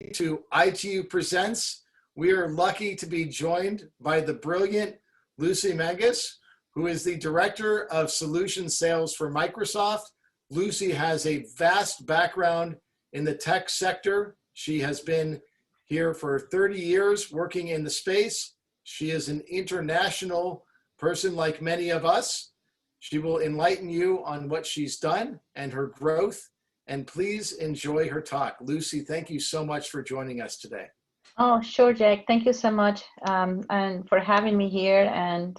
to ITU Presents. We are lucky to be joined by the brilliant Lucy Mangas, who is the Director of Solution Sales for Microsoft. Lucy has a vast background in the tech sector. She has been here for 30 years working in the space. She is an international person like many of us. She will enlighten you on what she's done and her growth. And please enjoy her talk. Lucy, thank you so much for joining us today. Oh, sure, Jack. Thank you so much and for having me here. And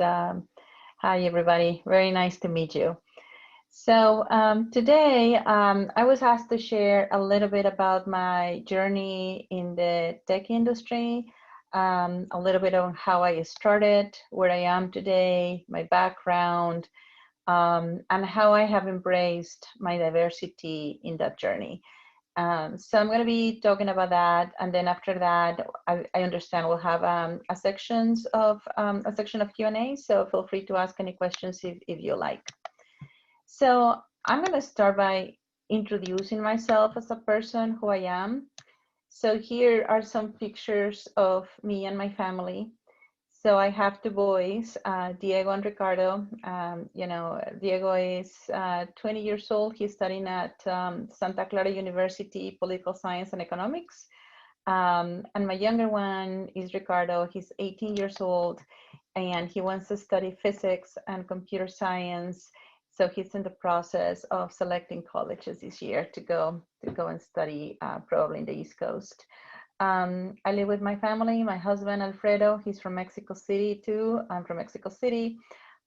hi, everybody. Very nice to meet you. So today I was asked to share a little bit about my journey in the tech industry, a little bit on how I started, where I am today, my background, and how I have embraced my diversity in that journey. So I'm going to be talking about that, and then after that, I understand we'll have a section of Q&A. So feel free to ask any questions if you like. So I'm going to start by introducing myself as a person, who I am. So here are some pictures of me and my family. So I have two boys, Diego and Ricardo. Diego is 20 years old. He's studying at Santa Clara University, Political Science and Economics. And my younger one is Ricardo. He's 18 years old, and he wants to study physics and computer science. So he's in the process of selecting colleges this year to go and study, probably in the East Coast. I live with my family, my husband, Alfredo, he's from Mexico City too. I'm from Mexico City.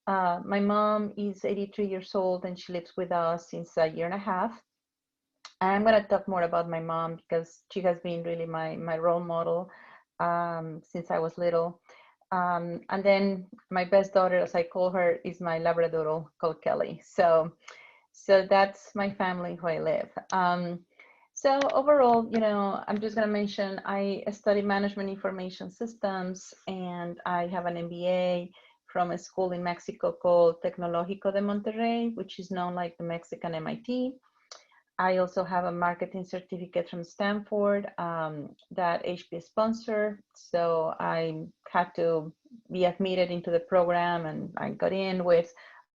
My mom is 83 years old and she lives with us since a year and a half. I'm going to talk more about my mom because she has been really my role model since I was little. And then my best daughter, as I call her, is my Labradoodle called Kelly. So that's my family who I live. So overall, I'm just going to mention I study management information systems, and I have an MBA from a school in Mexico called Tecnológico de Monterrey, which is known like the Mexican MIT. I also have a marketing certificate from Stanford that HP sponsored. So I had to be admitted into the program, and I got in with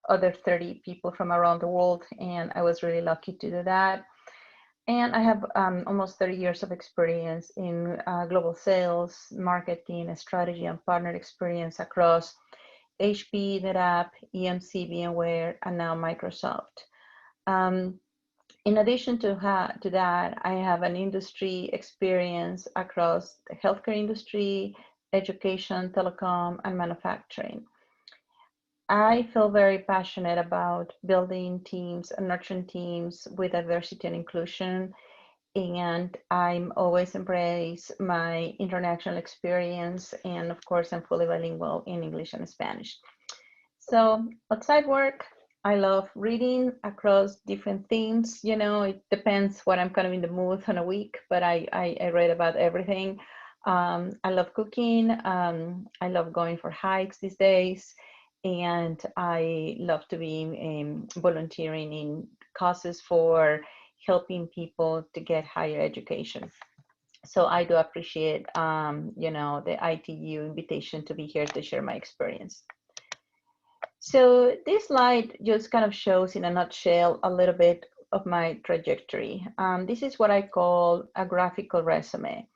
other 30 people from around the world, and I was really lucky to do that. And I have almost 30 years of experience in global sales, marketing, strategy, and partner experience across HP, NetApp, EMC, VMware, and now Microsoft. In addition to that, I have an industry experience across the healthcare industry, education, telecom, and manufacturing. I feel very passionate about building teams and nurturing teams with diversity and inclusion. And I'm always embrace my international experience. And of course, I'm fully bilingual in English and Spanish. So outside work, I love reading across different themes. It depends what I'm kind of in the mood on a week, but I read about everything. I love cooking. I love going for hikes these days. And I love to be volunteering in causes for helping people to get higher education. So I do appreciate, the ITU invitation to be here to share my experience. So this slide just kind of shows in a nutshell a little bit of my trajectory. This is what I call a graphical resume.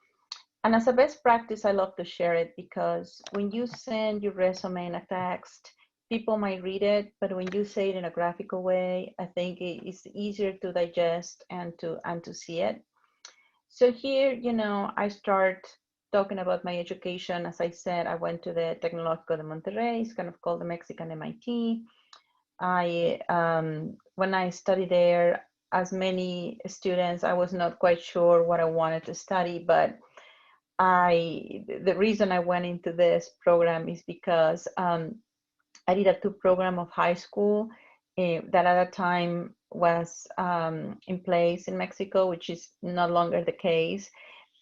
And as a best practice, I love to share it because when you send your resume in a text, people might read it, but when you say it in a graphical way, I think it's easier to digest and to see it. So here, I start talking about my education. As I said, I went to the Tecnológico de Monterrey. It's kind of called the Mexican MIT. When I studied there, as many students, I was not quite sure what I wanted to study, but the reason I went into this program is because I did a 2 program of high school that at that time was in place in Mexico, which is no longer the case.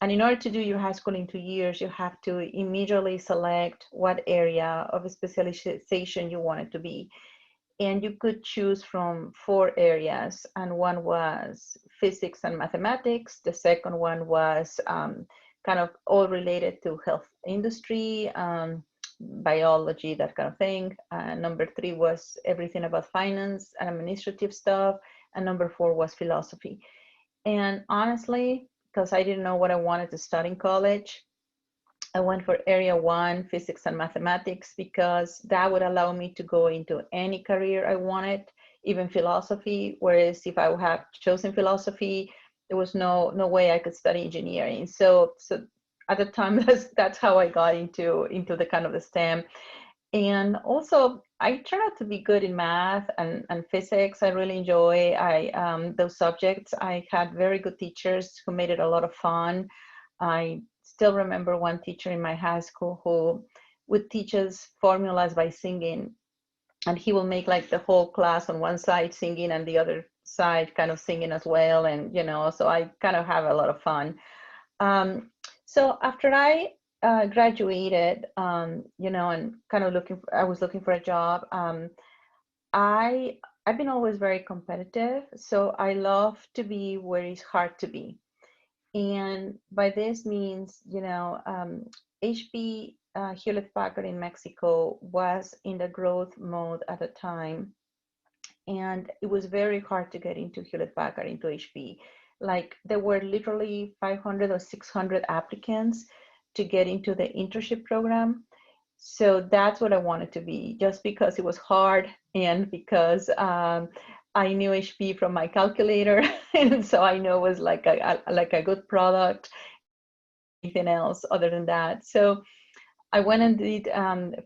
And in order to do your high school in 2 years, you have to immediately select what area of specialization you want it to be. and you could choose from 4 areas, and one was physics and mathematics. The second one was kind of all related to health industry, biology, that kind of thing. Number 3 was everything about finance and administrative stuff, and number 4 was philosophy. And honestly, because I didn't know what I wanted to study in college, I went for area 1, physics and mathematics, because that would allow me to go into any career I wanted, even philosophy. Whereas if I would have chosen philosophy, there was no way I could study engineering. So at the time, that's how I got into the kind of the STEM. And also, I turned out to be good in math and physics. I really enjoy those subjects. I had very good teachers who made it a lot of fun. I still remember one teacher in my high school who would teach us formulas by singing, and he will make like the whole class on one side singing and the other side kind of singing as well. And so I kind of have a lot of fun. So after I graduated, and kind of I was looking for a job. I've been always very competitive, so I love to be where it's hard to be. And by this means, HP, Hewlett Packard in Mexico, was in the growth mode at the time. And it was very hard to get into Hewlett Packard, into HP. Like there were literally 500 or 600 applicants to get into the internship program. So that's what I wanted to be, just because it was hard and because I knew HP from my calculator, and so I know it was like a good product. Anything else other than that? So I went and did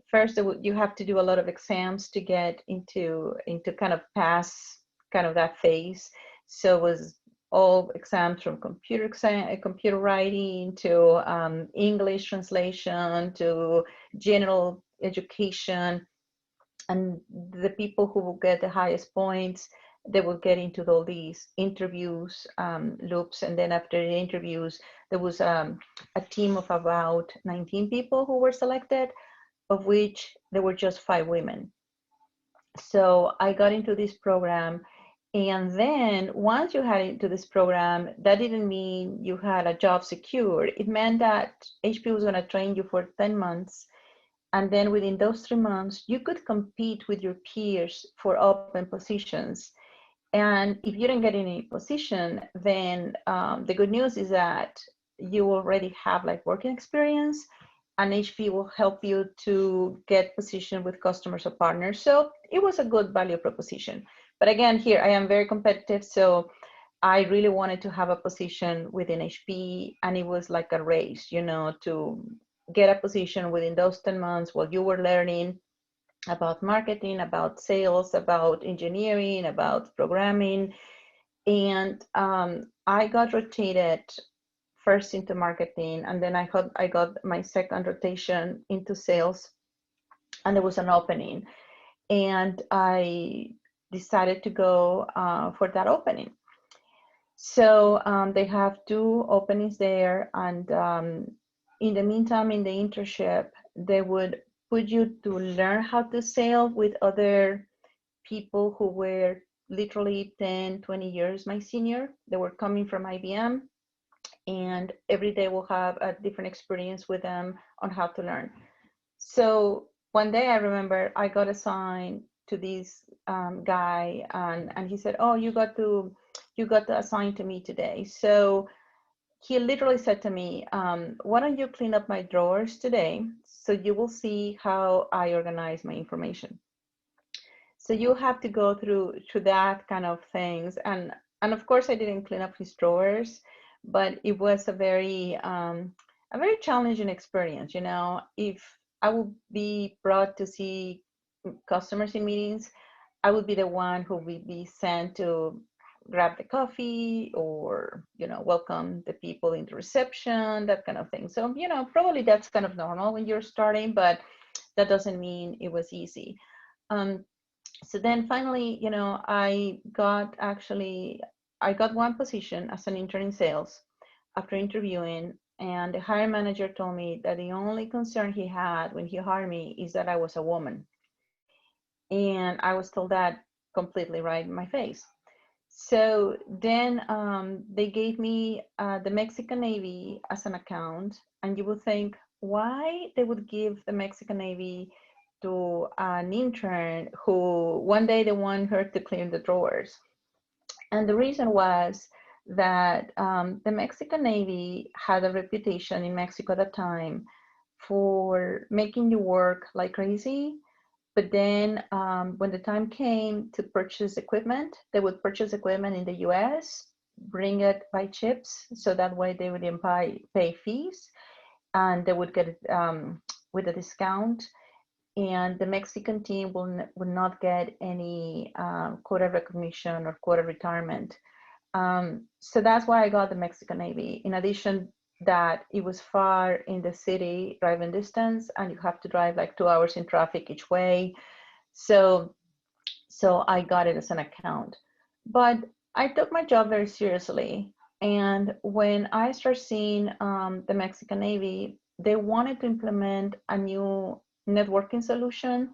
first. You have to do a lot of exams to get into kind of pass kind of that phase. So it was all exams from computer writing to English translation to general education, and the people who will get the highest points, they will get into all these interviews loops. And then after the interviews, there was a team of about 19 people who were selected, of which there were just 5 women. So I got into this program. And then once you had into this program, that didn't mean you had a job secure. It meant that HP was going to train you for 10 months. And then within those 3 months, you could compete with your peers for open positions. And if you didn't get any position, then the good news is that you already have like working experience, and HP will help you to get position with customers or partners. So it was a good value proposition. But again, here I am very competitive. So I really wanted to have a position within HP, and it was like a race, to get a position within those 10 months while you were learning about marketing, about sales, about engineering, about programming. And I got rotated first into marketing, and then I got my second rotation into sales, and there was an opening, and I decided to go for that opening. So they have 2 openings there, and in the meantime, in the internship, they would put you to learn how to sell with other people who were literally 10, 20 years my senior. They were coming from IBM, and every day we'll have a different experience with them on how to learn. So one day I remember I got assigned to this guy, and he said, "Oh, you got to assign to me today." So he literally said to me, "Why don't you clean up my drawers today, so you will see how I organize my information." So you have to go through that kind of things, and of course I didn't clean up his drawers, but it was a very challenging experience. If I would be brought to see customers in meetings, I would be the one who would be sent to grab the coffee, or welcome the people in the reception, that kind of thing. So probably that's kind of normal when you're starting, but that doesn't mean it was easy. So then finally, I got one position as an intern in sales after interviewing, and the hiring manager told me that the only concern he had when he hired me is that I was a woman. And I was told that completely right in my face. So then they gave me the Mexican Navy as an account, and you would think why they would give the Mexican Navy to an intern who one day they want her to clean the drawers. And the reason was that the Mexican Navy had a reputation in Mexico at the time for making you work like crazy. But then when the time came to purchase equipment, they would purchase equipment in the US, bring it by chips, so that way they wouldn't pay fees and they would get it with a discount. And the Mexican team would not get any quota recognition or quota retirement. So that's why I got the Mexican Navy. In addition, that it was far in the city driving distance, and you have to drive like 2 hours in traffic each way. So, so I got it as an account. But I took my job very seriously. And when I started seeing the Mexican Navy, they wanted to implement a new networking solution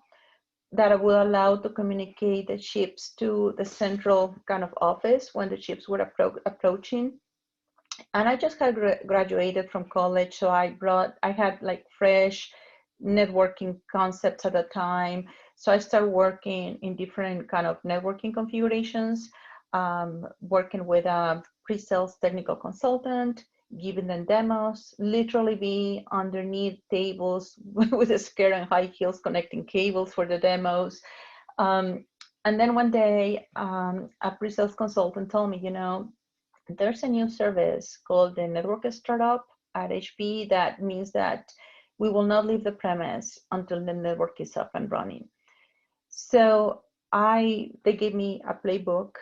that will allow to communicate the ships to the central kind of office when the ships were approaching. And I just had graduated from college, so I had like fresh networking concepts at the time. So I started working in different kind of networking configurations, working with a pre-sales technical consultant, giving them demos, literally be underneath tables with a skirt and high heels connecting cables for the demos. Um, and then one day, a pre-sales consultant told me, there's a new service called the Network Startup at HP. That means that we will not leave the premise until the network is up and running. So they gave me a playbook,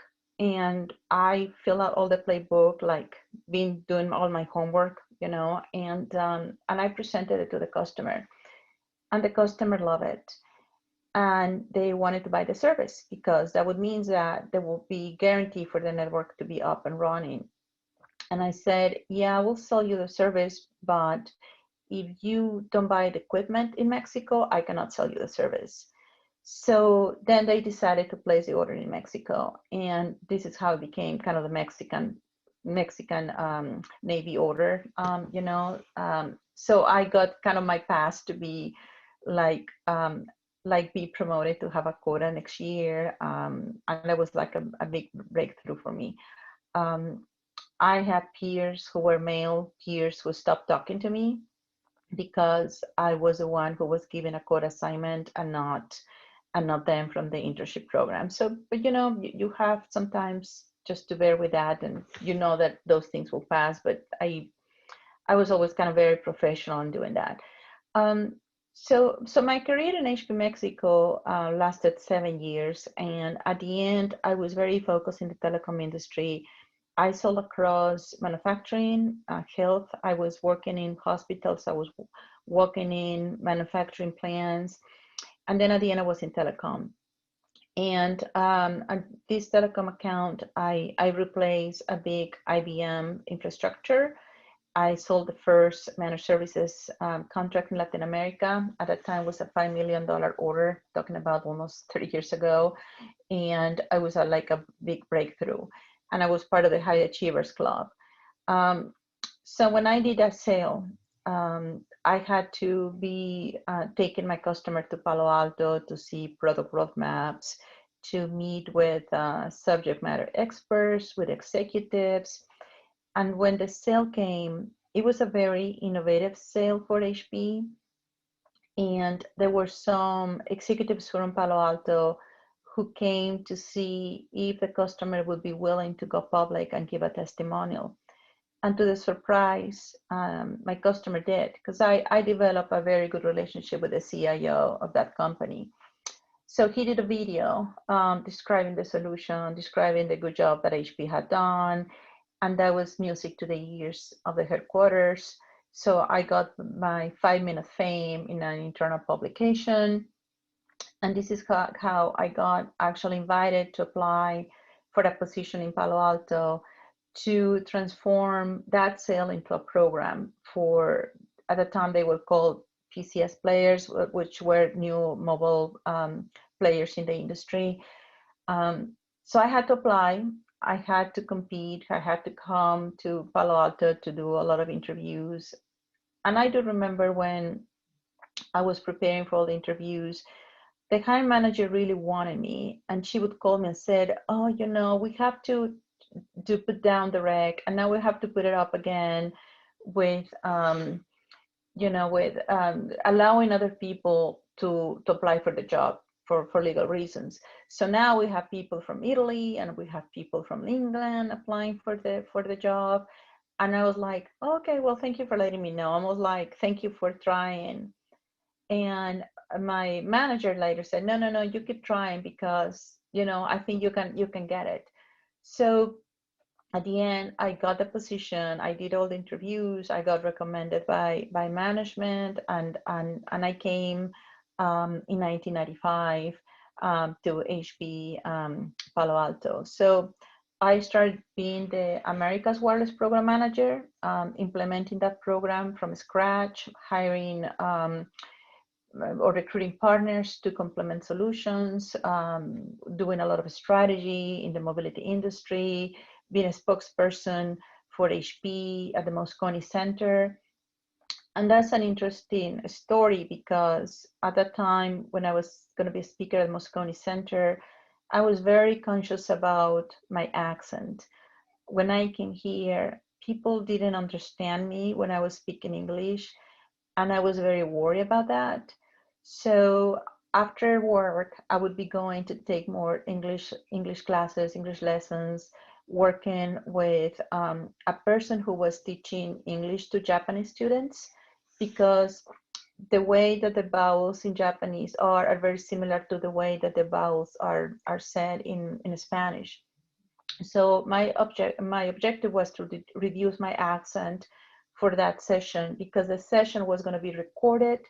and I fill out all the playbook, like been doing all my homework, and I presented it to the customer, and the customer loved it. And they wanted to buy the service because that would mean that there will be guarantee for the network to be up and running. And I said, yeah, I will sell you the service, but if you don't buy the equipment in Mexico, I cannot sell you the service. So then they decided to place the order in Mexico, and this is how it became kind of the Mexican Navy order. So I got kind of my pass to be like be promoted to have a quota next year, and that was like a big breakthrough for me. Um, I had peers who were male peers who stopped talking to me because I was the one who was given a code assignment and not them from the internship program. So, but you have sometimes just to bear with that, and that those things will pass. But I was always kind of very professional in doing that. Um, so my career in HP Mexico lasted 7 years, and at the end, I was very focused in the telecom industry. I sold across manufacturing, health. I was working in hospitals. I was working in manufacturing plants. And then at the end, I was in telecom. And at this telecom account, I replaced a big IBM infrastructure. I sold the first managed services contract in Latin America. At that time, it was a $5 million order, talking about almost 30 years ago. And I was like a big breakthrough. And I was part of the High Achievers Club. So when I did that sale, I had to be taking my customer to Palo Alto to see product roadmaps, to meet with subject matter experts, with executives. And when the sale came, it was a very innovative sale for HP. And there were some executives from Palo Alto who came to see if the customer would be willing to go public and give a testimonial. And to the surprise, my customer did, because I developed a very good relationship with the CIO of that company. So he did a video describing the solution, describing the good job that HP had done, and that was music to the ears of the headquarters. So I got my 5-minute fame in an internal publication. And this is how I got actually invited to apply for a position in Palo Alto to transform that sale into a program for, at the time they were called PCS players, which were new mobile players in the industry. So I had to apply. I had to compete. I had to come to Palo Alto to do a lot of interviews. And I do remember when I was preparing for all the interviews, the hiring manager really wanted me, and she would call me and said, "Oh, we have to put down the rec, and now we have to put it up again with allowing other people to apply for the job for legal reasons. So now we have people from Italy and we have people from England applying for the job." And I was like, "Okay, well, thank you for letting me know." I was like, "Thank you for trying." And my manager later said, "No, no, no, you keep trying because I think you can get it." So at the end, I got the position. I did all the interviews. I got recommended by management, and I came in 1995 to HP Palo Alto. So I started being the America's Wireless Program Manager, implementing that program from scratch, hiring or recruiting partners to complement solutions, doing a lot of strategy in the mobility industry, being a spokesperson for HP at the Moscone Center. And that's an interesting story because at that time, when I was going to be a speaker at Moscone Center, I was very conscious about my accent. When I came here, people didn't understand me when I was speaking English, and I was very worried about that. So after work, I would be going to take more English classes, English lessons, working with a person who was teaching English to Japanese students, because the way that the vowels in Japanese are very similar to the way that the vowels are said in Spanish. So my objective was to reduce my accent for that session, because the session was going to be recorded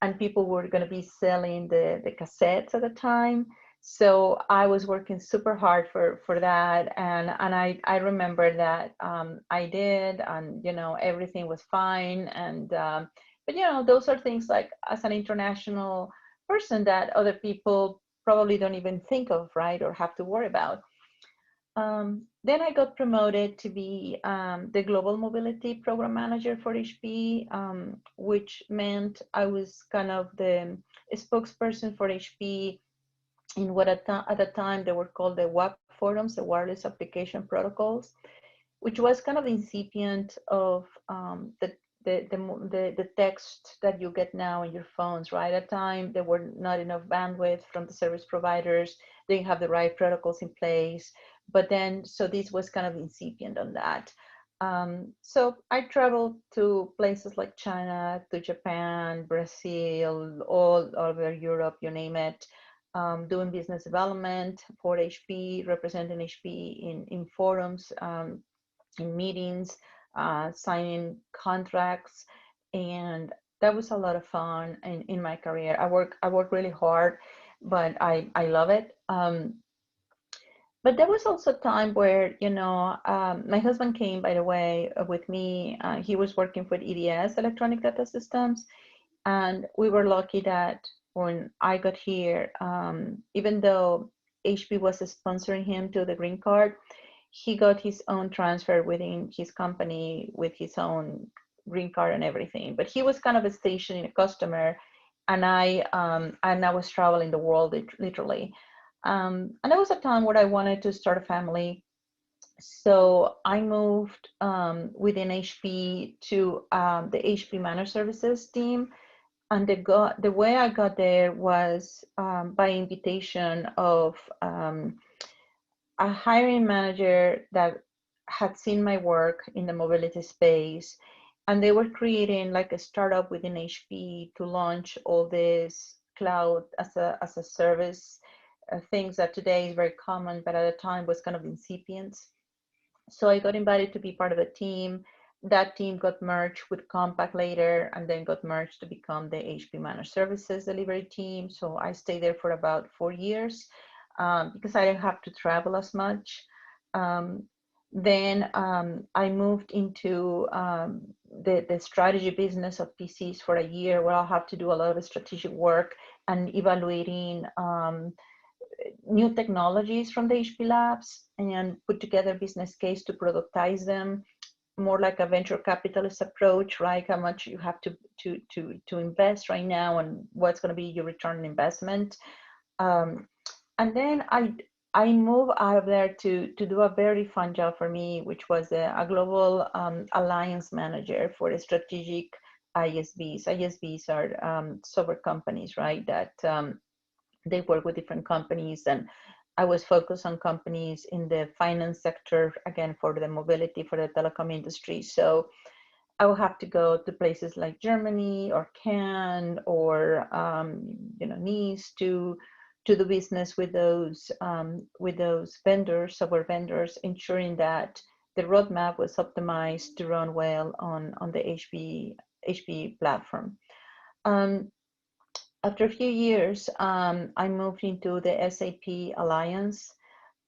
and people were going to be selling the cassettes at the time. So I was working super hard for that, and I remember that I did, and everything was fine. And but those are things like, as an international person, that other people probably don't even think of, right, or have to worry about. Then I got promoted to be the Global Mobility Program Manager for HP, which meant I was kind of the spokesperson for HP in what at the time they were called the WAP forums, the Wireless Application Protocols, which was kind of incipient of the text that you get now in your phones, right? At the time, there were not enough bandwidth from the service providers. They didn't have the right protocols in place. But then, so this was kind of incipient on that. So I traveled to places like China, to Japan, Brazil, all over Europe, you name it, doing business development for HP, representing HP in forums, in meetings, signing contracts, and that was a lot of fun in my career. I work really hard, but I love it. But there was also a time where, my husband came, by the way, with me. He was working for EDS, Electronic Data Systems, and we were lucky that when I got here, even though HP was sponsoring him to the green card, he got his own transfer within his company with his own green card and everything. But he was kind of a stationing a customer, and I was traveling the world literally. And there was a time where I wanted to start a family. So I moved within HP to the HP Managed Services team. And the way I got there was by invitation of a hiring manager that had seen my work in the mobility space, and they were creating like a startup within HP to launch all this cloud as a service, things that today is very common, but at the time was kind of incipient. So I got invited to be part of a team. That team got merged with Compaq later, and then got merged to become the HP Managed Services delivery team. So I stayed there for about 4 years because I didn't have to travel as much. Um, then I moved into the strategy business of PCs for a year, where I'll have to do a lot of strategic work and evaluating new technologies from the HP labs and put together a business case to productize them, more like a venture capitalist approach, right? How much you have to invest right now and what's going to be your return on investment. And then I moved out of there to do a very fun job for me, which was a global alliance manager for the strategic ISVs. ISVs are software companies, right? That they work with different companies, and I was focused on companies in the finance sector, again, for the mobility, for the telecom industry. So I will have to go to places like Germany or Cannes or Nice to do business with those vendors, software vendors, ensuring that the roadmap was optimized to run well on the HP platform. After a few years, I moved into the SAP Alliance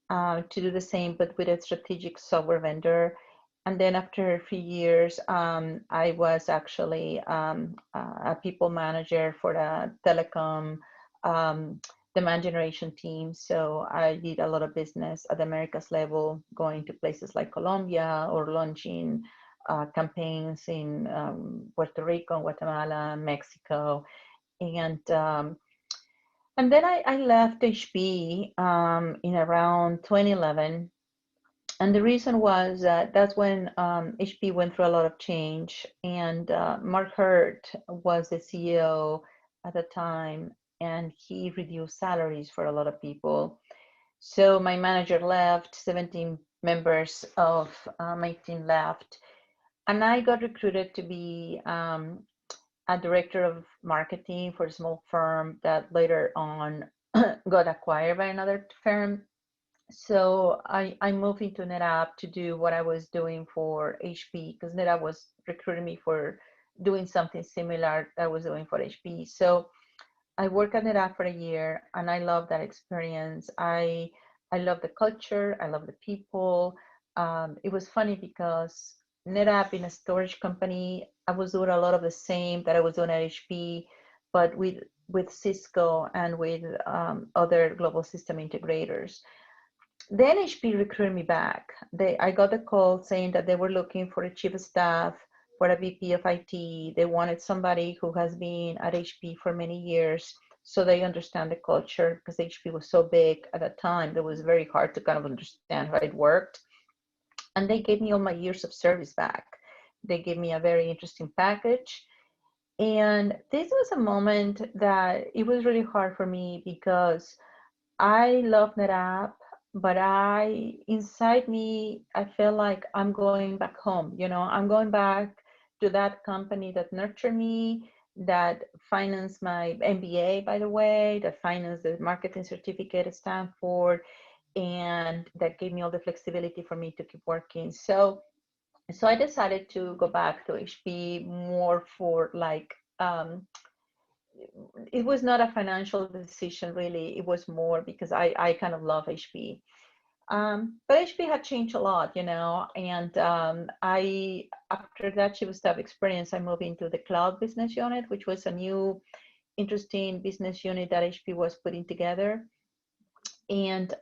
to do the same, but with a strategic software vendor. And then after a few years, I was actually a people manager for the telecom demand generation team. So I did a lot of business at the Americas level, going to places like Colombia or launching campaigns in Puerto Rico, Guatemala, Mexico. And then I left HP in around 2011. And the reason was that that's when HP went through a lot of change. And Mark Hurt was the CEO at the time, and he reduced salaries for a lot of people. So my manager left, 17 members of my team left, and I got recruited to be a director of marketing for a small firm that later on got acquired by another firm. So I moved into NetApp to do what I was doing for HP, because NetApp was recruiting me for doing something similar that I was doing for HP. So I worked at NetApp for a year, and I love that experience. I love the culture. I love the people. It was funny because NetApp, in a storage company, I was doing a lot of the same that I was doing at HP, but with Cisco and with other global system integrators. Then HP recruited me back. I got a call saying that they were looking for a chief of staff, for a VP of IT. They wanted somebody who has been at HP for many years, so they understand the culture, because HP was so big at that time that it was very hard to kind of understand how it worked. And they gave me all my years of service back. They gave me a very interesting package. And this was a moment that it was really hard for me, because I love NetApp, but inside me, I feel like I'm going back home. I'm going back to that company that nurtured me, that financed my MBA, by the way, that financed the marketing certificate at Stanford, and that gave me all the flexibility for me to keep working. So I decided to go back to HP more for like, it was not a financial decision really. It was more because I kind of love HP. But HP had changed a lot, and after that Chief of Staff experience, I moved into the cloud business unit, which was a new, interesting business unit that HP was putting together. And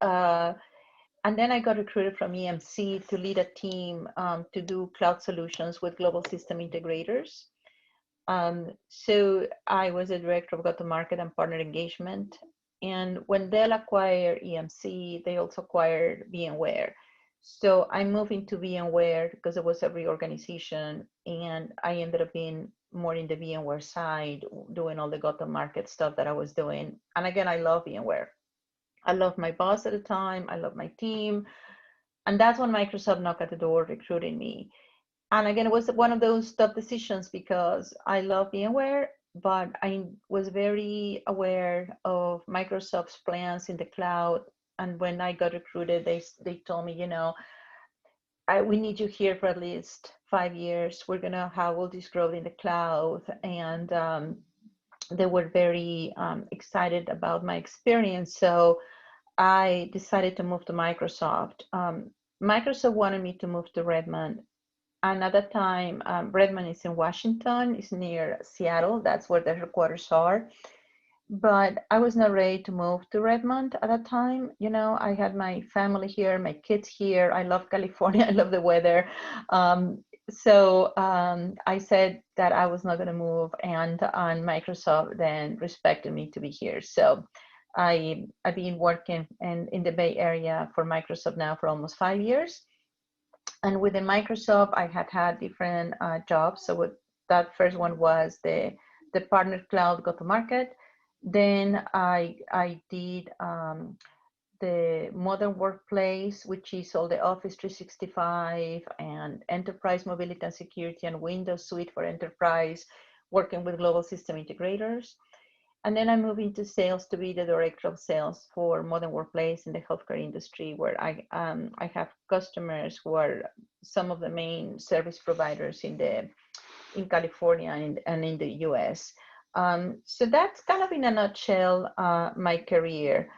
then I got recruited from EMC to lead a team to do cloud solutions with global system integrators. So I was a director of go-to-market and partner engagement. And when Dell acquired EMC, they also acquired VMware. So I moved into VMware because it was a reorganization, and I ended up being more in the VMware side, doing all the go-to-market stuff that I was doing. And again, I love VMware. I love my boss at the time. I love my team. And that's when Microsoft knocked at the door recruiting me. And again, it was one of those tough decisions because I love VMware, but I was very aware of Microsoft's plans in the cloud. And when I got recruited, they told me, we need you here for at least 5 years. We're going to have all this growth in the cloud. And they were very excited about my experience. So I decided to move to Microsoft. Microsoft wanted me to move to Redmond. And at that time, Redmond is in Washington. It's near Seattle. That's where the headquarters are. but I was not ready to move to Redmond at that time. You know, I had my family here, my kids here. I love California. I love the weather. So I said that I was not going to move, and Microsoft then respected me to be here. So I've been working in the Bay Area for Microsoft now for almost 5 years. And within Microsoft, I had different jobs. So what that first one was the partner cloud go-to-market. Then I did the modern workplace, which is all the Office 365 and enterprise mobility and security and Windows Suite for enterprise, working with global system integrators. And then I moved into sales to be the director of sales for modern workplace in the healthcare industry, where I have customers who are some of the main service providers in California and in the US. So that's kind of in a nutshell my career.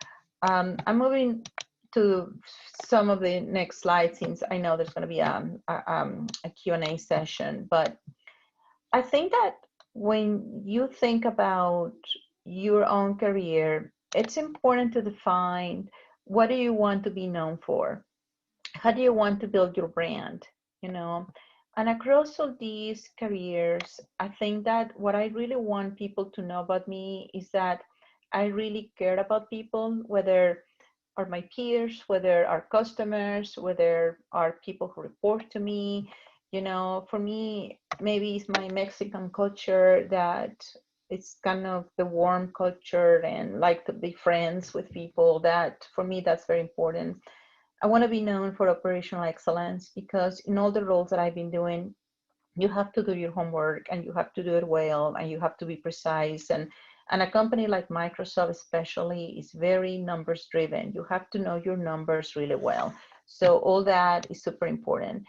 I'm moving to some of the next slides since I know there's going to be a Q&A session, but I think that when you think about your own career, it's important to define what do you want to be known for? How do you want to build your brand? You know, and across all these careers, I think that what I really want people to know about me is that I really care about people, whether are my peers, whether are customers, whether are people who report to me. You know, for me, maybe it's my Mexican culture that it's kind of the warm culture and like to be friends with people. That for me, that's very important. I want to be known for operational excellence because in all the roles that I've been doing, you have to do your homework and you have to do it well and you have to be precise, and a company like Microsoft especially is very numbers driven. You have to know your numbers really well, so all that is super important.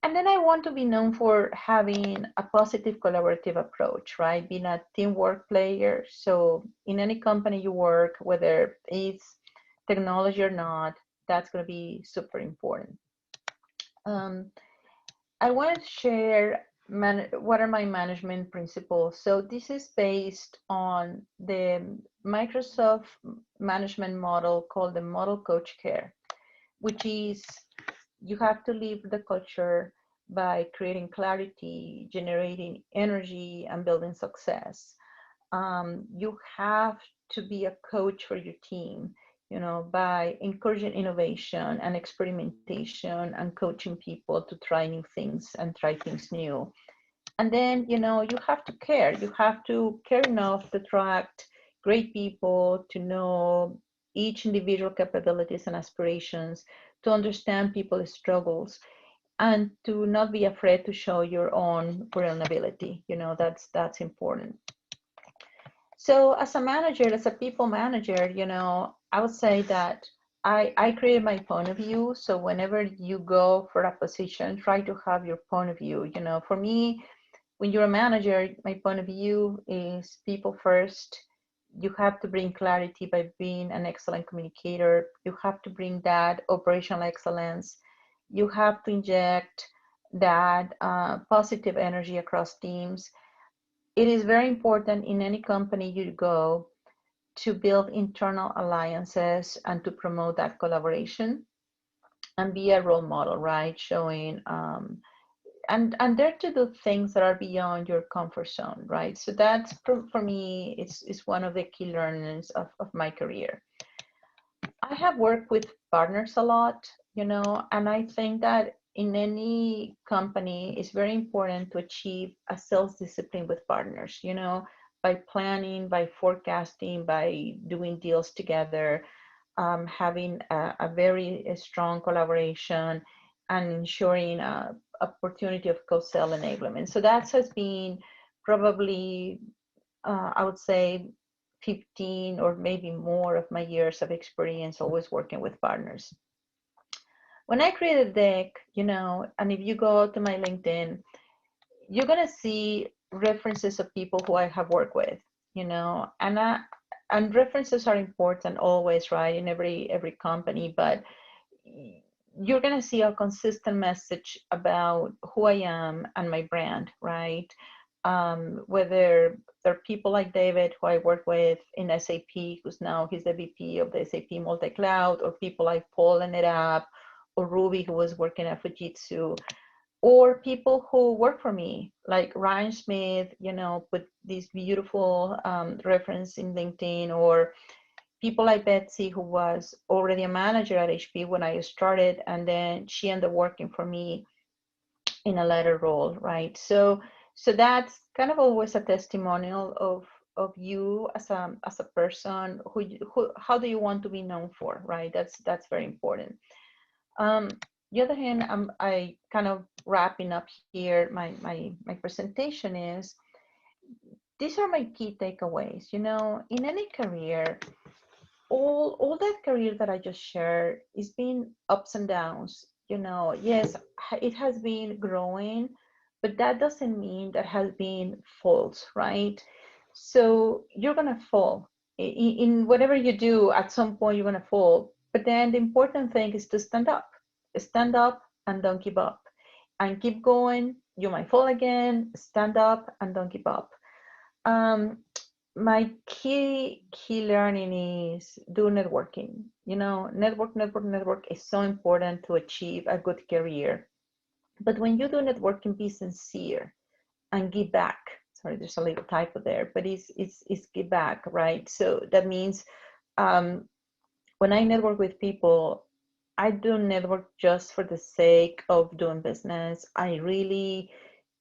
And then I want to be known for having a positive collaborative approach, right? Being a teamwork player. So in any company you work, whether it's technology or not, that's going to be super important. um, I want to share what are my management principles. So this is based on the Microsoft management model called the Model Coach Care, which is you have to live the culture by creating clarity, generating energy, and building success. You have to be a coach for your team, you know, by encouraging innovation and experimentation and coaching people to try new things and try things new. And then, you know, you have to care. You have to care enough to attract great people, to know each individual capabilities and aspirations, to understand people's struggles, and to not be afraid to show your own vulnerability. You know, that's important. So as a manager, as a people manager, you know, I would say that I create my point of view. So whenever you go for a position, try to have your point of view. You know, for me, when you're a manager, my point of view is people first. You have to bring clarity by being an excellent communicator. You have to bring that operational excellence. You have to inject that positive energy across teams. It is very important in any company you go to build internal alliances and to promote that collaboration and be a role model, right? Showing and there to do things that are beyond your comfort zone, right? So that's for me is one of the key learnings of my career. I have worked with partners a lot, you know, and I think that in any company it's very important to achieve a sales discipline with partners, you know, by planning, by forecasting, by doing deals together, having a very strong collaboration and ensuring a opportunity of co-sell enablement. So that has been probably I would say 15 or maybe more of my years of experience always working with partners. When I created a deck, you know, and if you go to my LinkedIn, you're gonna see references of people who I have worked with, you know, and references are important always, right, in every company, but you're gonna see a consistent message about who I am and my brand, right? whether there are people like David, who I work with in SAP, who's now he's the VP of the SAP multi-cloud, or people like Paul and NetApp, or Ruby, who was working at Fujitsu, or people who work for me, like Ryan Smith, put this beautiful reference in LinkedIn, or people like Betsy, who was already a manager at HP when I started, and then she ended up working for me in a later role, right? So that's kind of always a testimonial of you as a person. Who how do you want to be known for, right? That's very important. Um, the other hand, I kind of wrapping up here. My presentation is, these are my key takeaways. In any career, all that career that I just shared is been ups and downs. Yes, it has been growing, but that doesn't mean that has been falls, right? So you're gonna fall in whatever you do. At some point, you're gonna fall. But then the important thing is to stand up, and don't give up, and keep going. You might fall again. Stand up and don't give up. Um, my key learning is do networking. Network is so important to achieve a good career. But when you do networking, be sincere and give back. Sorry, there's a little typo there, but it's give back, right? So that means, when I network with people, I do network just for the sake of doing business. I really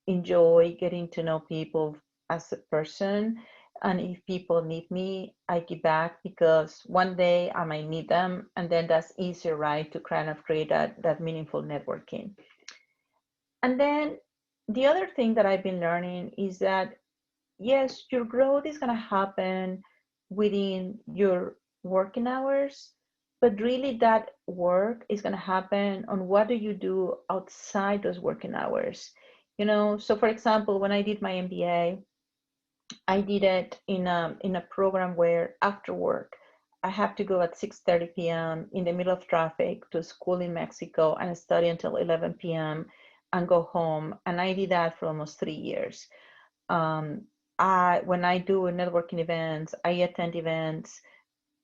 enjoy getting to know people as a person. And if people need me, I give back, because one day I might need them. And then that's easier, right, to kind of create that meaningful networking. And then the other thing that I've been learning is that, yes, your growth is going to happen within your working hours, but really that work is going to happen on what do you do outside those working hours. So for example, when I did my MBA, I did it in a program where after work I have to go at 6:30 p.m. in the middle of traffic to school in Mexico and study until 11 p.m. and go home. And I did that for almost 3 years. When I do networking events, I attend events,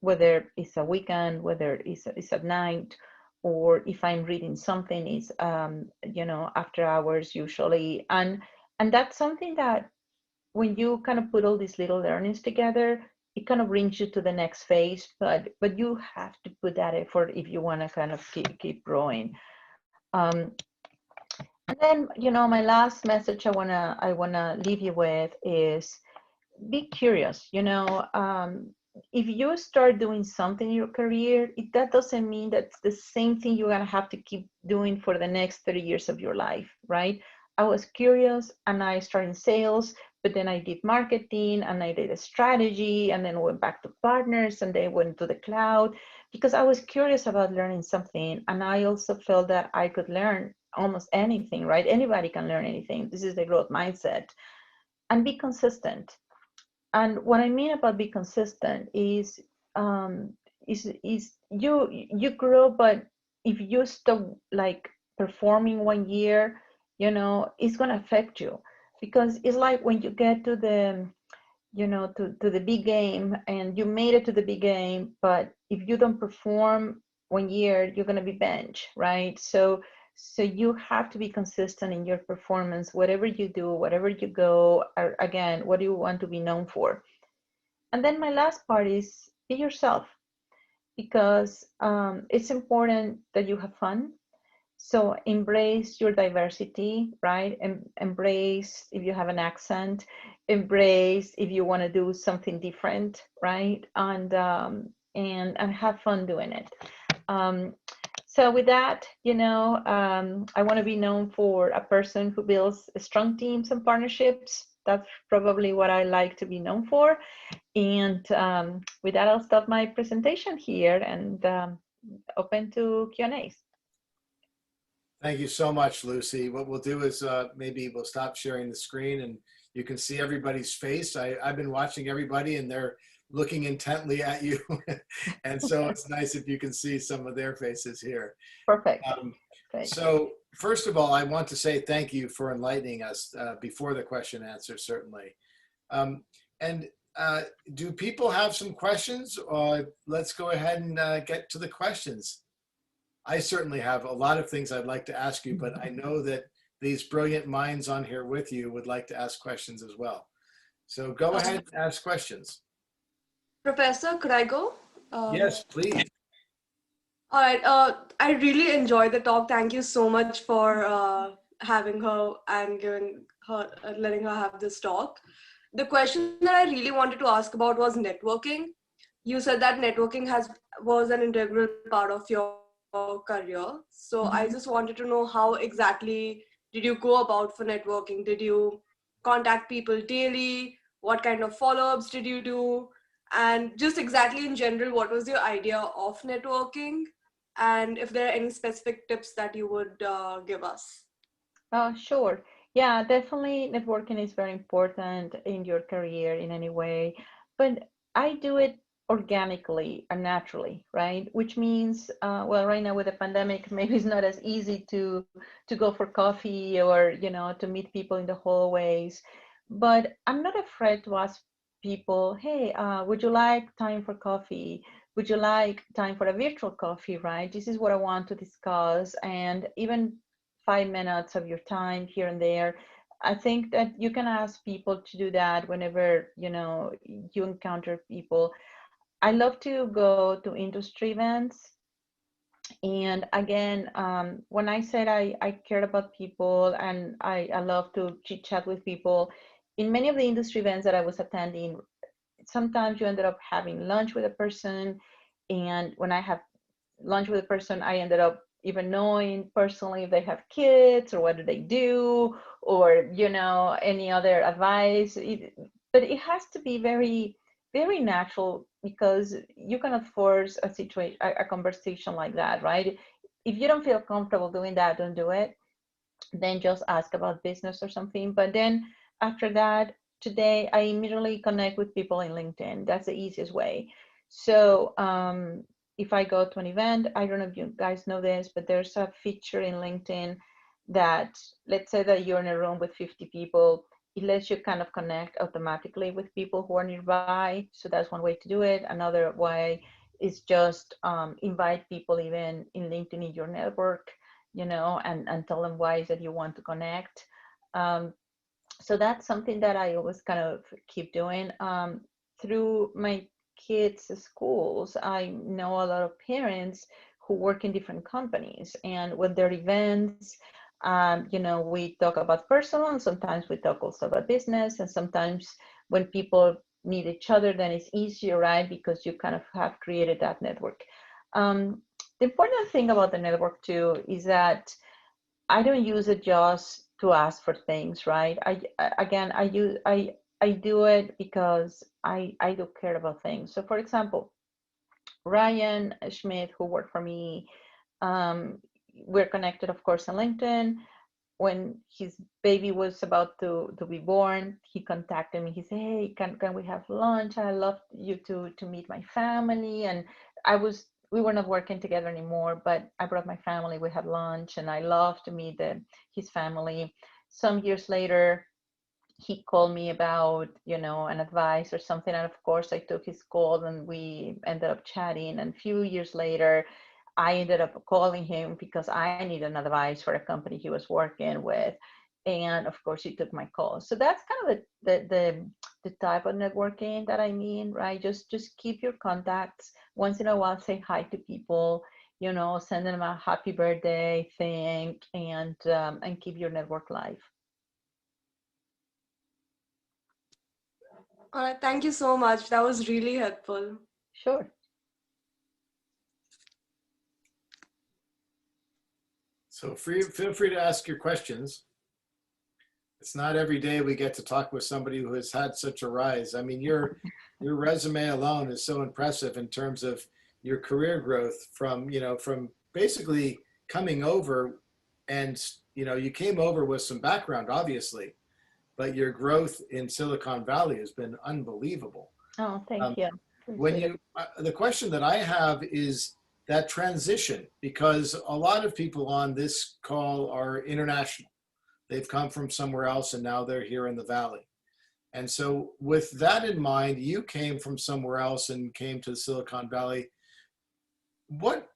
whether it's a weekend, whether it's at night, or if I'm reading something, it's after hours usually. And that's something that, when you kind of put all these little learnings together, it kind of brings you to the next phase. But you have to put that effort if you want to kind of keep growing. Um, and then, my last message I wanna leave you with is, be curious. If you start doing something in your career, that doesn't mean that's the same thing you're going to have to keep doing for the next 30 years of your life, right? I was curious and I started in sales, but then I did marketing and I did a strategy, and then went back to partners, and then went to the cloud, because I was curious about learning something. And I also felt that I could learn almost anything, right? Anybody can learn anything. This is the growth mindset. And be consistent. And what I mean about be consistent is, you grow, but if you stop like performing one year, it's gonna affect you, because it's like when you get to the to the big game, and you made it to the big game, but if you don't perform one year, you're gonna be benched, right? So you have to be consistent in your performance, whatever you do, whatever you go. Or again, what do you want to be known for? And then my last part is, be yourself, because it's important that you have fun. So embrace your diversity, right? Embrace if you have an accent, embrace if you want to do something different, right? And have fun doing it. Um, so with that, I want to be known for a person who builds strong teams and partnerships. That's probably what I like to be known for. And with that, I'll stop my presentation here, and open to Q&As. Thank you so much, Lucy. What we'll do is maybe we'll stop sharing the screen and you can see everybody's face. I've been watching everybody and they're looking intently at you. And so it's nice if you can see some of their faces here. Perfect. Um, Great. so first of all, I want to say thank you for enlightening us before the question answer, certainly. Um, and do people have some questions? Let's go ahead and get to the questions. I certainly have a lot of things I'd like to ask you, but I know that these brilliant minds on here with you would like to ask questions as well. So go ahead and ask questions. Professor, could I go? Yes, please. All right. I really enjoyed the talk. Thank you so much for having her and giving her, letting her have this talk. The question that I really wanted to ask about was networking. You said that networking was an integral part of your career. So I Mhm. just wanted to know how exactly did you go about for networking? Did you contact people daily? What kind of follow-ups did you do? And just exactly in general, what was your idea of networking? And if there are any specific tips that you would give us. Oh, sure. Yeah, definitely networking is very important in your career in any way, but I do it organically and naturally, right? Which means, well, right now with the pandemic, maybe it's not as easy to go for coffee or, to meet people in the hallways, but I'm not afraid to ask people, hey, would you like time for coffee? Would you like time for a virtual coffee, right? This is what I want to discuss. And even 5 minutes of your time here and there. I think that you can ask people to do that whenever you encounter people. I love to go to industry events. And again, when I said I cared about people and I love to chit chat with people, in many of the industry events that I was attending, sometimes you ended up having lunch with a person. And when I have lunch with a person, I ended up even knowing personally if they have kids or what do they do, or any other advice. But it has to be very, very natural, because you cannot force a situation, a conversation like that, right? If you don't feel comfortable doing that, don't do it. Then just ask about business or something. But then after that, today I immediately connect with people in LinkedIn. That's the easiest way. So if I go to an event, I don't know if you guys know this, but there's a feature in LinkedIn that, let's say that you're in a room with 50 people, it lets you kind of connect automatically with people who are nearby. So that's one way to do it. Another way is just invite people even in LinkedIn in your network, and tell them why is that you want to connect. Um, so that's something that I always kind of keep doing. Through my kids' schools, I know a lot of parents who work in different companies, and when there are events, we talk about personal, and sometimes we talk also about business, and sometimes when people meet each other, then it's easier, right? Because you kind of have created that network. Um, the important thing about the network too is that I don't use it just to ask for things, right? Again, I do it because I do care about things. So for example, Ryan Schmidt, who worked for me, um, we're connected, of course, on LinkedIn. When his baby was about to be born, he contacted me. He said, "Hey, can we have lunch? I love you to meet my family." And we were not working together anymore, but I brought my family. We had lunch, and I love to meet his family. Some years later, he called me about an advice or something, and of course I took his call, and we ended up chatting. And a few years later, I ended up calling him because I needed an advice for a company he was working with, and of course he took my call. So that's kind of the type of networking that I mean, right? Just keep your contacts. Once in a while, say hi to people, send them a happy birthday thing, and keep your network live. All right, thank you so much. That was really helpful. Sure. So feel free to ask your questions. It's not every day we get to talk with somebody who has had such a rise. I mean, your resume alone is so impressive in terms of your career growth from basically coming over, and you came over with some background, obviously, but your growth in Silicon Valley has been unbelievable. Oh, thank Um, you. when Appreciate it. you, the question that I have is that transition, because a lot of people on this call are international. They've come from somewhere else and now they're here in the Valley. And so with that in mind, you came from somewhere else and came to Silicon Valley. What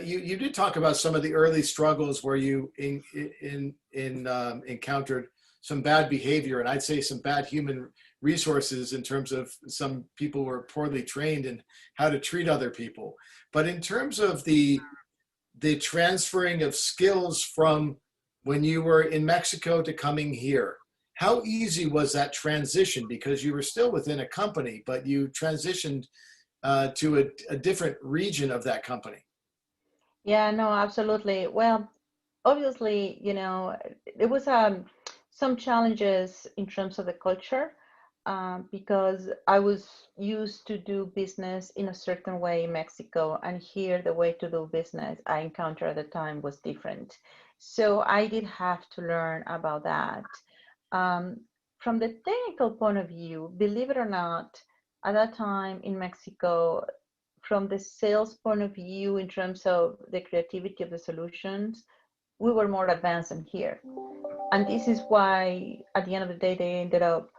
you did talk about some of the early struggles where you encountered some bad behavior, and I'd say some bad human resources in terms of some people were poorly trained in how to treat other people. But in terms of the transferring of skills from when you were in Mexico to coming here, how easy was that transition? Because you were still within a company, but you transitioned to a different region of that company. Yeah, no, absolutely. Well, obviously, it was some challenges in terms of the culture, because I was used to do business in a certain way in Mexico, and here the way to do business I encountered at the time was different. So I did have to learn about that. Um, from the technical point of view, believe it or not, at that time in Mexico, from the sales point of view, in terms of the creativity of the solutions, we were more advanced than here. And this is why, at the end of the day, they ended up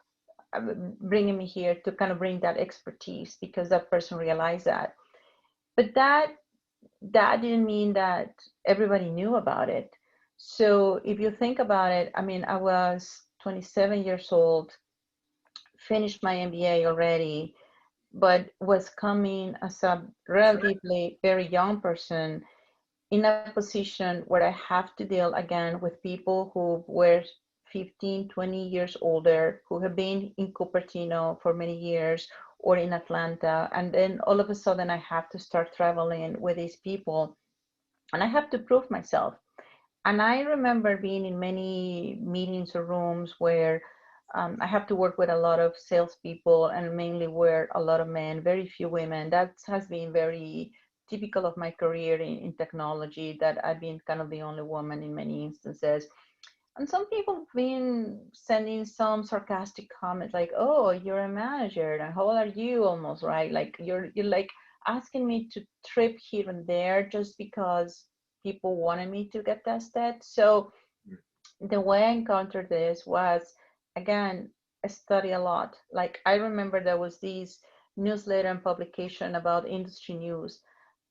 bringing me here to kind of bring that expertise, because that person realized that. But that didn't mean that everybody knew about it. So if you think about it, I mean, I was 27 years old, finished my MBA already, but was coming as a relatively very young person in a position where I have to deal again with people who were 15, 20 years older, who have been in Cupertino for many years or in Atlanta. And then all of a sudden I have to start traveling with these people and I have to prove myself. And I remember being in many meetings or rooms where I have to work with a lot of salespeople and mainly where a lot of men, very few women. That has been very typical of my career in technology, that I've been kind of the only woman in many instances. And some people have been sending some sarcastic comments like, "Oh, you're a manager, and how old are you?" Almost, right? Like you're like asking me to trip here and there just because people wanted me to get tested. So the way I encountered this was, again, I study a lot. Like I remember there was this newsletter and publication about industry news.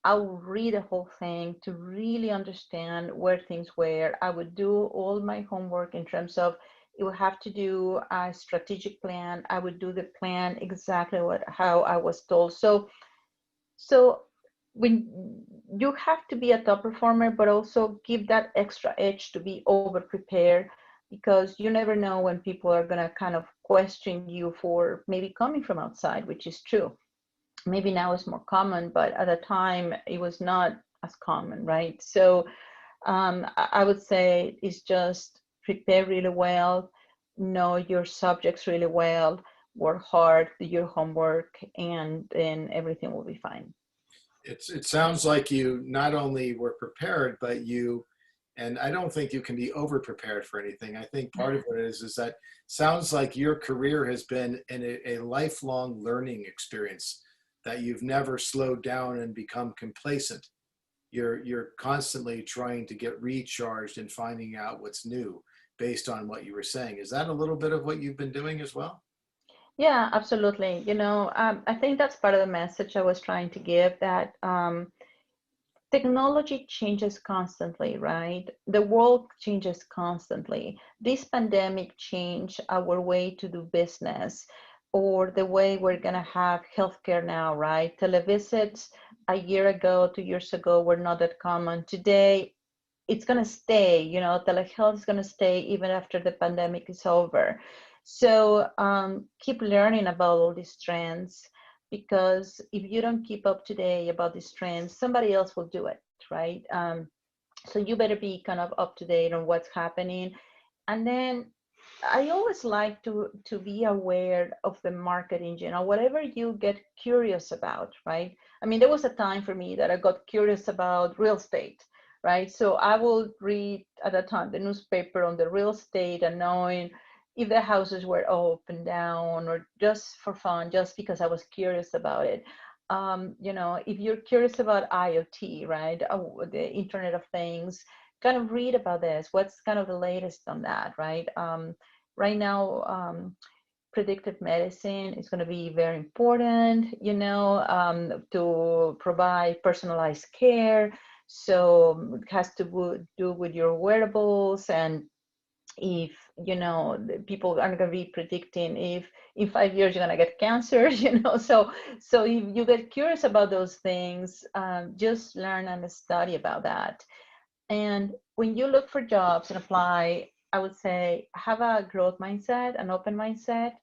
I would read the whole thing to really understand where things were. I would do all my homework in terms of you have to do a strategic plan. I would do the plan exactly how I was told. So when you have to be a top performer, but also give that extra edge to be over prepared, because you never know when people are going to kind of question you for maybe coming from outside, which is true. Maybe now it's more common, but at the time it was not as common, right? So I would say it's just prepare really well, know your subjects really well, work hard, do your homework, and then everything will be fine. It sounds like you not only were prepared, but and I don't think you can be over prepared for anything. I think part of what it is that sounds like your career has been a lifelong learning experience, that you've never slowed down and become complacent. You're constantly trying to get recharged and finding out what's new based on what you were saying. Is that a little bit of what you've been doing as well? Yeah, absolutely. I think that's part of the message I was trying to give, that technology changes constantly, right? The world changes constantly. This pandemic changed our way to do business, or the way we're going to have healthcare now, right? Televisits a year ago, 2 years ago, were not that common. Today, it's going to stay, telehealth is going to stay even after the pandemic is over. So keep learning about all these trends, because if you don't keep up today about these trends, somebody else will do it, right? So you better be kind of up to date on what's happening. And then I always like to be aware of the market in general, whatever you get curious about, right? I mean, there was a time for me that I got curious about real estate, right? So I will read at that time the newspaper on the real estate and knowing if the houses were up and down, or just for fun, just because I was curious about it. you know, if you're curious about IoT, right, the Internet of Things, kind of read about this. What's kind of the latest on that, right? Right now, predictive medicine is going to be very important, you know, to provide personalized care. So it has to do with your wearables, and if you know people are going to be predicting if in 5 years you're going to get cancer, you know. So if you get curious about those things, just learn and study about that. And when you look for jobs and apply, I would say have a growth mindset, an open mindset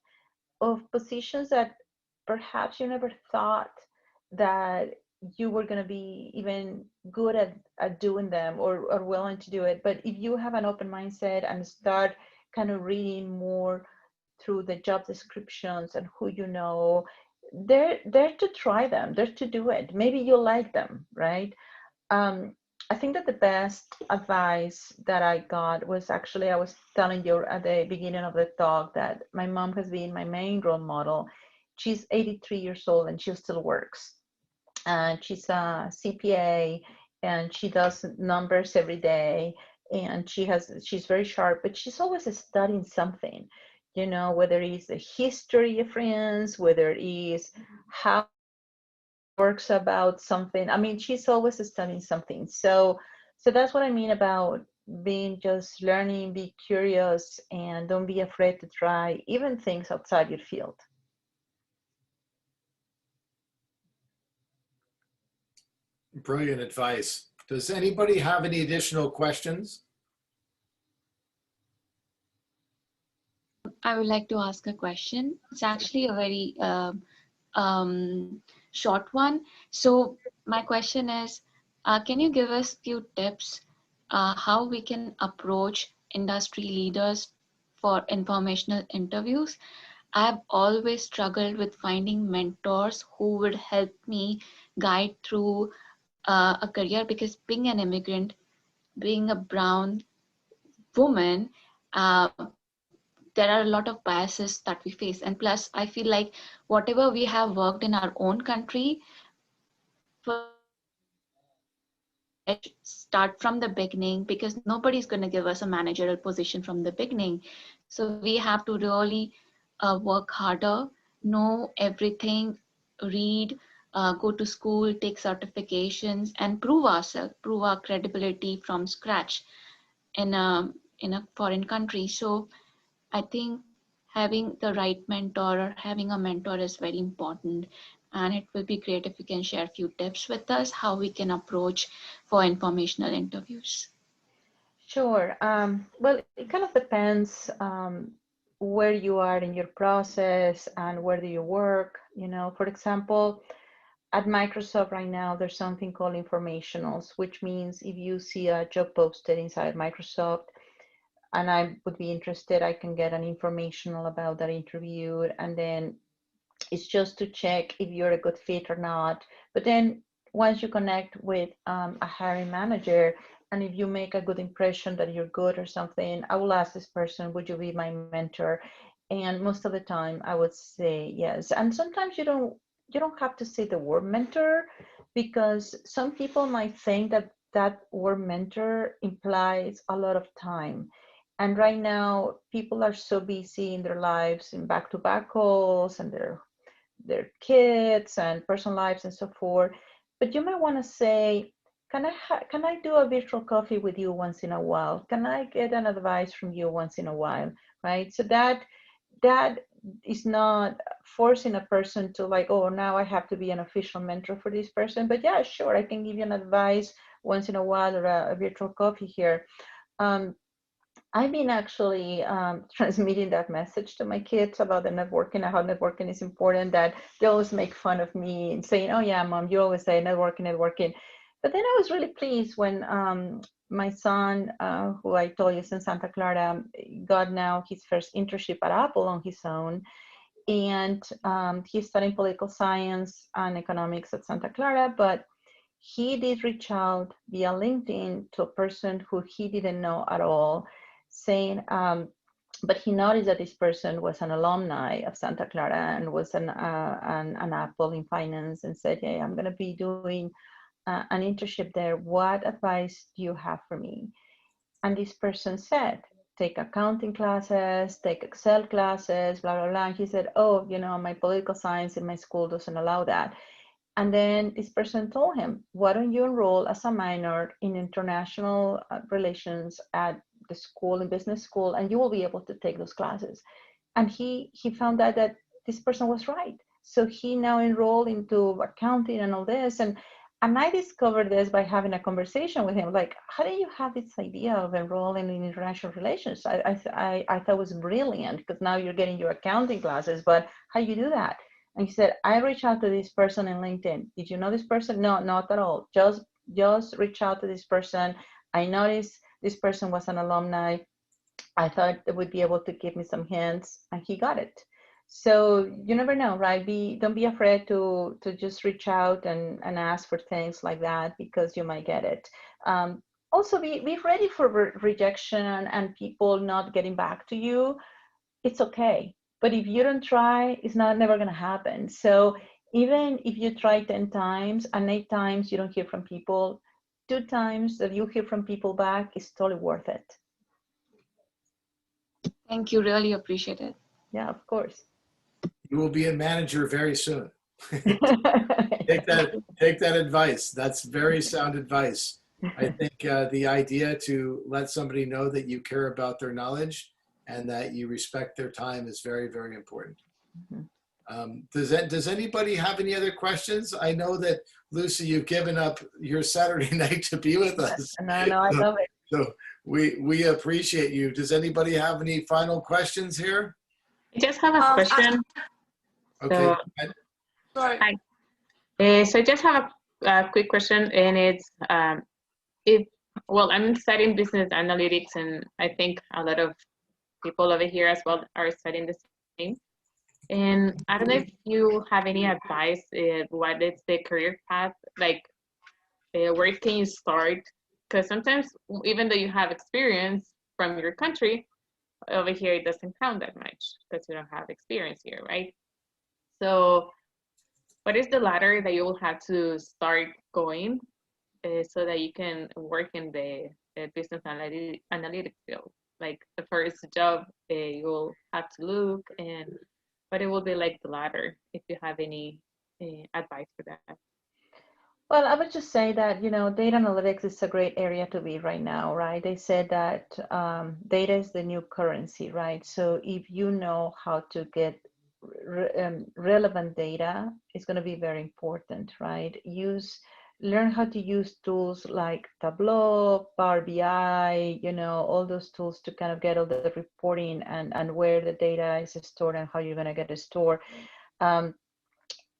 of positions that perhaps you never thought that you were going to be even good at doing them, or willing to do it. But if you have an open mindset and start kind of reading more through the job descriptions and who you know, they're to try them, they're to do it. Maybe you like them, right? um, I think that the best advice that I got was actually, I was telling you at the beginning of the talk that my mom has been my main role model. She's 83 years old and she still works. And she's a CPA and she does numbers every day. And she's very sharp, but she's always studying something, you know, whether it's the history of France, whether it is how works about something. I mean, she's always studying something. So that's what I mean about being just learning, be curious, and don't be afraid to try even things outside your field. Brilliant advice. Does anybody have any additional questions? I would like to ask a question. It's actually a very short one. So my question is, can you give us few tips how we can approach industry leaders for informational interviews? I've always struggled with finding mentors who would help me guide through a career, because being an immigrant, being a brown woman, uh, there are a lot of biases that we face. And plus, I feel like whatever we have worked in our own country, start from the beginning, because nobody's going to give us a managerial position from the beginning. So we have to really work harder, know everything, read, go to school, take certifications, and prove ourselves, prove our credibility from scratch in a foreign country. So I think having the right mentor or having a mentor is very important. And it will be great if you can share a few tips with us how we can approach for informational interviews. Sure. Well, it kind of depends where you are in your process and where do you work. You know, for example, at Microsoft right now, there's something called informationals, which means if you see a job posted inside Microsoft and I would be interested, I can get an informational about that interview. And then it's just to check if you're a good fit or not. But then once you connect with a hiring manager, and if you make a good impression that you're good or something, I will ask this person, would you be my mentor? And most of the time I would say yes. And sometimes you don't have to say the word mentor, because some people might think that that word mentor implies a lot of time. And right now people are so busy in their lives in back-to-back calls and their kids and personal lives and so forth. But you might want to say, can I do a virtual coffee with you once in a while? Can I get an advice from you once in a while? Right? So that is not forcing a person to like, oh, now I have to be an official mentor for this person. But yeah, sure, I can give you an advice once in a while, or a virtual coffee here. Um, I've been actually transmitting that message to my kids about the networking and how networking is important, that they always make fun of me and saying, oh yeah, mom, you always say networking, networking. But then I was really pleased when my son, who I told you is in Santa Clara, got now his first internship at Apple on his own. And he's studying political science and economics at Santa Clara, but he did reach out via LinkedIn to a person who he didn't know at all, saying, but he noticed that this person was an alumni of Santa Clara and was an Apple in finance, and said, "Hey, I'm going to be doing an internship there. What advice do you have for me?" And this person said, "Take accounting classes, take Excel classes, blah, blah, blah." And he said, "Oh, you know, my political science in my school doesn't allow that." And then this person told him, "Why don't you enroll as a minor in international relations at the school, in business school, and you will be able to take those classes." And he found out that this person was right. So he now enrolled into accounting and all this. And I discovered this by having a conversation with him. Like, how do you have this idea of enrolling in international relations? I thought it was brilliant, because now you're getting your accounting classes, but how do you do that? And he said, "I reached out to this person in LinkedIn. Did you know this person?" "No, not at all. Just reach out to this person. I noticed this person was an alumni. I thought it would be able to give me some hints," and he got it. So you never know, right? Don't be afraid to just reach out and ask for things like that, because you might get it. Also, be ready for rejection and people not getting back to you. It's okay. But if you don't try, it's never going to happen. So even if you try 10 times and 8 times you don't hear from people, 2 times that you hear from people back is totally worth it. Thank you. Really appreciate it. Yeah, of course. You will be a manager very soon. Take that advice. That's very sound advice. I think the idea to let somebody know that you care about their knowledge and that you respect their time is very, very important. Does anybody have any other questions? I know that, Lucy, you've given up your Saturday night to be with us. No, I love it. So we appreciate you. Does anybody have any final questions here? I just have a question. Okay. Sorry. So I just have a quick question, and it's well, I'm studying business analytics, and I think a lot of people over here as well are studying the same. And I don't know if you have any advice, what is the career path, like where can you start? Because sometimes, even though you have experience from your country, over here it doesn't count that much because you don't have experience here, right? So what is the ladder that you will have to start going so that you can work in the business analytics field? Like the first job you'll have to look, and what it will be like the ladder, if you have any advice for that. Well, I would just say that, data analytics is a great area to be right now, right? They said that data is the new currency, right? So if you know how to get relevant data, it's going to be very important, right? Learn how to use tools like Tableau, Power BI, all those tools to kind of get all the reporting and where the data is stored and how you're going to get it stored.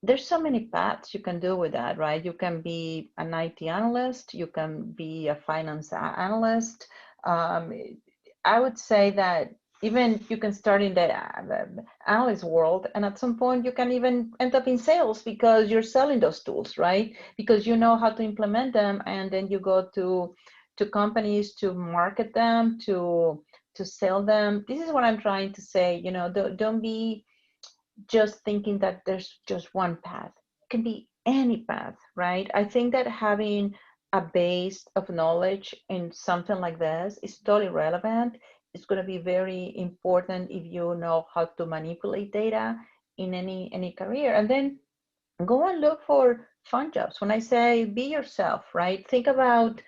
There's so many paths you can do with that, right? You can be an IT analyst, you can be a finance analyst. I would say that even you can start in the analyst world, and at some point you can even end up in sales because you're selling those tools, right? Because you know how to implement them, and then you go to companies to market them, to sell them. This is what I'm trying to say. Don't be just thinking that there's just one path. It can be any path, right? I think that having a base of knowledge in something like this is totally relevant. It's going to be very important if you know how to manipulate data in any career. And then go and look for fun jobs. When I say be yourself, right? Think about,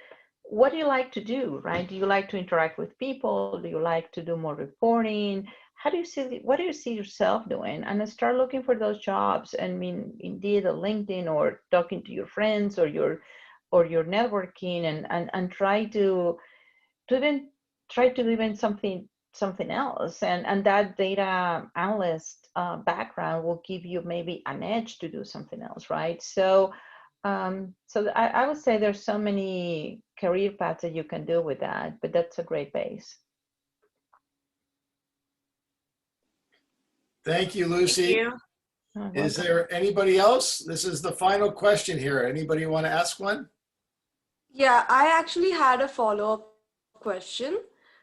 what do you like to do, right? Do you like to interact with people? Do you like to do more reporting? What do you see yourself doing? And then start looking for those jobs. And Indeed, or LinkedIn, or talking to your friends, or your networking, and try to do even something else. And that data analyst background will give you maybe an edge to do something else, right? So I would say there's so many career paths that you can do with that, but that's a great base. Thank you, Lucy. Thank you. Is there anybody else? This is the final question here. Anybody want to ask one? Yeah, I actually had a follow-up question.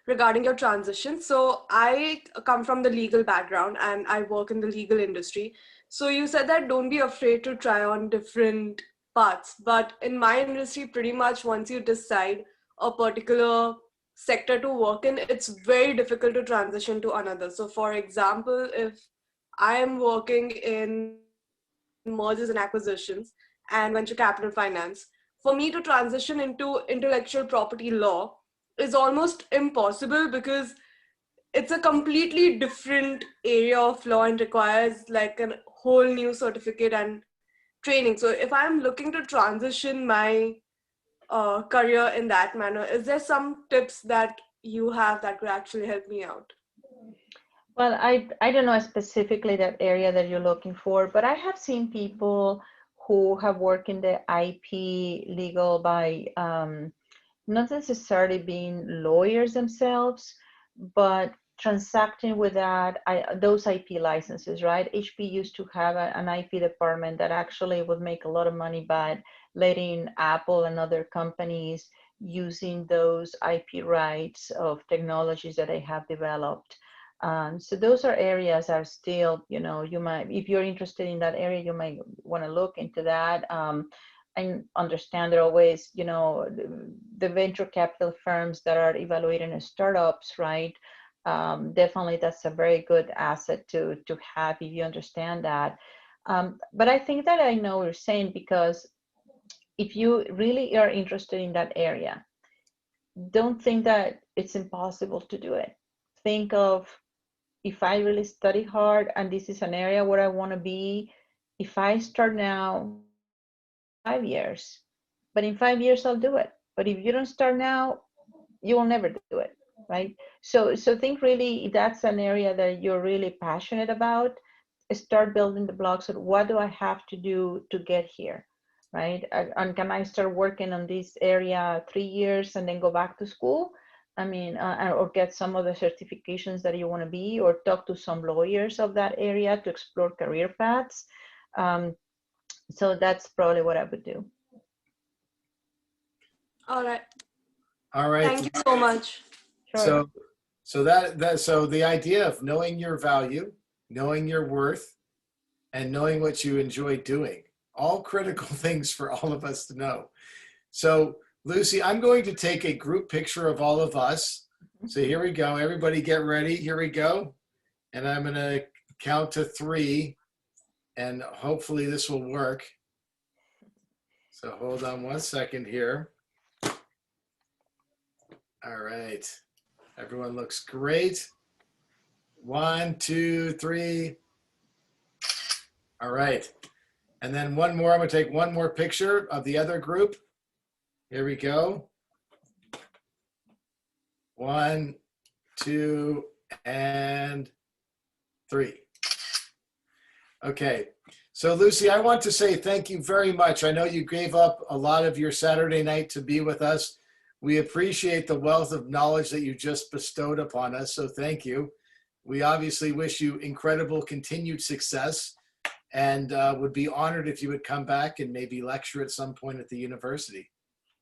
regarding your transition. So I come from the legal background and I work in the legal industry. So you said that don't be afraid to try on different paths. But in my industry, pretty much once you decide a particular sector to work in, it's very difficult to transition to another. So for example, if I am working in mergers and acquisitions and venture capital finance, for me to transition into intellectual property law is almost impossible because it's a completely different area of law and requires like a whole new certificate and training. So if I'm looking to transition my career in that manner, is there some tips that you have that could actually help me out? Well, I don't know specifically that area that you're looking for, but I have seen people who have worked in the IP legal by not necessarily being lawyers themselves, but transacting with that those IP licenses, right? HP used to have an IP department that actually would make a lot of money by letting Apple and other companies using those IP rights of technologies that they have developed. So those are areas are still, you might, if you're interested in that area, you might want to look into that. And understand there are always, the venture capital firms that are evaluating startups, right? Definitely that's a very good asset to have if you understand that. But I think that I know what you're saying, because if you really are interested in that area, don't think that it's impossible to do it. Think of, if I really study hard and this is an area where I want to be, if I start now, 5 years, but in 5 years I'll do it. But if you don't start now, you will never do it, right? So think really, if that's an area that you're really passionate about, start building the blocks of what do I have to do to get here, right? And can I start working on this area 3 years and then go back to school? I mean, or get some of the certifications that you want to be, or talk to some lawyers of that area to explore career paths. So that's probably what I would do. All right. All right. Thank you so much. Sure. So the idea of knowing your value, knowing your worth, and knowing what you enjoy doing, all critical things for all of us to know. So Lucy, I'm going to take a group picture of all of us. So here we go. Everybody get ready. Here we go. And I'm going to count to 3, and hopefully this will work. So hold on one second here. All right. Everyone looks great. 1, 2, 3. All right. And then one more. I'm going to take one more picture of the other group. Here we go. 1, 2, and 3. Okay. So Lucy, I want to say thank you very much. I know you gave up a lot of your Saturday night to be with us. We appreciate the wealth of knowledge that you just bestowed upon us. So thank you. We obviously wish you incredible continued success, and would be honored if you would come back and maybe lecture at some point at the university.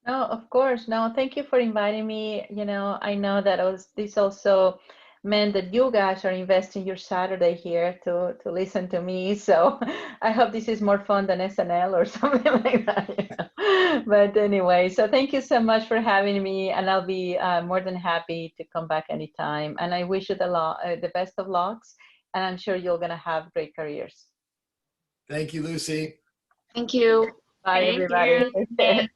No, of course. No, thank you for inviting me. I know that this also meant that you guys are investing your Saturday here to listen to me. So I hope this is more fun than SNL or something like that. But anyway, so thank you so much for having me, and I'll be more than happy to come back anytime. And I wish you the best of lucks, and I'm sure you're gonna have great careers. Thank you, Lucy. Thank you. Bye, Thank everybody. you. Take care.